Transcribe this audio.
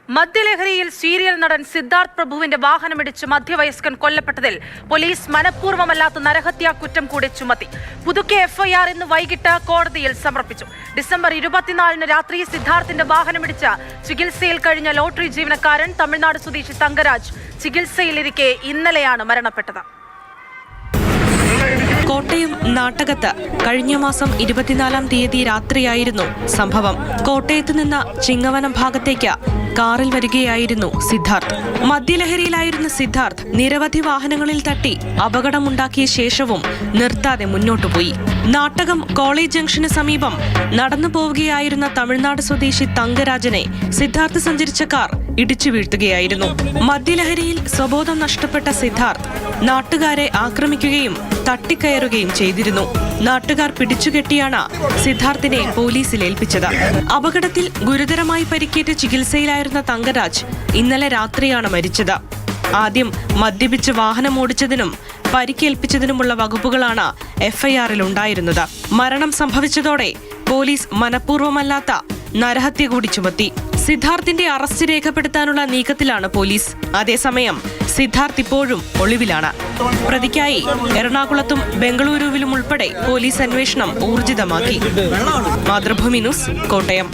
മദ്യലഹരിയിൽ സീരിയൽ നടൻ സിദ്ധാർത്ഥ് പ്രഭുവിന്റെ വാഹനമിടിച്ച് മധ്യവയസ്കൻ കൊല്ലപ്പെട്ടതിൽ പോലീസ് മനഃപൂർവ്വമല്ലാത്ത നരഹത്യാ കുറ്റം കൂടി ചുമത്തി. പുതുക്കിയ എഫ്ഐആർ ഇന്ന് വൈകിട്ട് കോടതിയിൽ സമർപ്പിച്ചു. ഡിസംബർ 24 രാത്രി സിദ്ധാർത്ഥിന്റെ വാഹനമിടിച്ച് ചികിത്സയിൽ കഴിഞ്ഞ ലോട്ടറി ജീവനക്കാരൻ തമിഴ്നാട് സ്വദേശി തങ്കരാജ് ചികിത്സയിലിരിക്കെ ഇന്നലെയാണ് മരണപ്പെട്ടത്. കോട്ടയം നാട്ടകത്ത് കഴിഞ്ഞ മാസം 24 തീയതി രാത്രിയായിരുന്നു സംഭവം. കോട്ടയത്ത് നിന്ന് ചിങ്ങവനം ഭാഗത്തേക്ക് കാറിൽ വരികയായിരുന്നു സിദ്ധാർത്ഥ്. മദ്യലഹരിയിലായിരുന്ന സിദ്ധാർത്ഥ് നിരവധി വാഹനങ്ങളിൽ തട്ടി അപകടമുണ്ടാക്കിയ ശേഷവും നിർത്താതെ മുന്നോട്ടുപോയി. നാട്ടകം കോളേജ് ജംഗ്ഷന് സമീപം നടന്നു പോവുകയായിരുന്ന തമിഴ്നാട് സ്വദേശി തങ്കരാജനെ സിദ്ധാർത്ഥ് സഞ്ചരിച്ച കാർ ഇടിച്ചു വീഴ്ത്തുകയായിരുന്നു. മദ്യലഹരിയിൽ സ്വബോധം നഷ്ടപ്പെട്ട സിദ്ധാർത്ഥ് നാട്ടുകാരെ ആക്രമിക്കുകയും തട്ടിക്കയറുകയും ചെയ്തിരുന്നു. നാട്ടുകാർ പിടിച്ചുകെട്ടിയാണ് സിദ്ധാർത്ഥിനെ പോലീസിൽ ഏൽപ്പിച്ചത്. അപകടത്തിൽ ഗുരുതരമായി പരിക്കേറ്റ ചികിത്സയിലായിരുന്ന തങ്കരാജ് ഇന്നലെ രാത്രിയാണ് മരിച്ചത്. ആദ്യം മദ്യപിച്ച് വാഹനമോടിച്ചതിനും പരിക്കേൽപ്പിച്ചതിനുമുള്ള വകുപ്പുകളാണ് എഫ്ഐആറിൽ ഉണ്ടായിരുന്നത്. മരണം സംഭവിച്ചതോടെ പോലീസ് മനഃപൂർവ്വമല്ലാത്ത നരഹത്യ കൂടി ചുമത്തി. സിദ്ധാർത്ഥിന്റെ അറസ്റ്റ് രേഖപ്പെടുത്താനുള്ള നീക്കത്തിലാണ് പോലീസ്. അതേസമയം സിദ്ധാർത്ഥ് ഇപ്പോഴും ഒളിവിലാണ്. പ്രതിക്കായി എറണാകുളത്തും ബംഗളൂരുവിലും ഉൾപ്പെടെ പോലീസ് അന്വേഷണം ഊർജിതമാക്കി. മാതൃഭൂമി ന്യൂസ്, കോട്ടയം.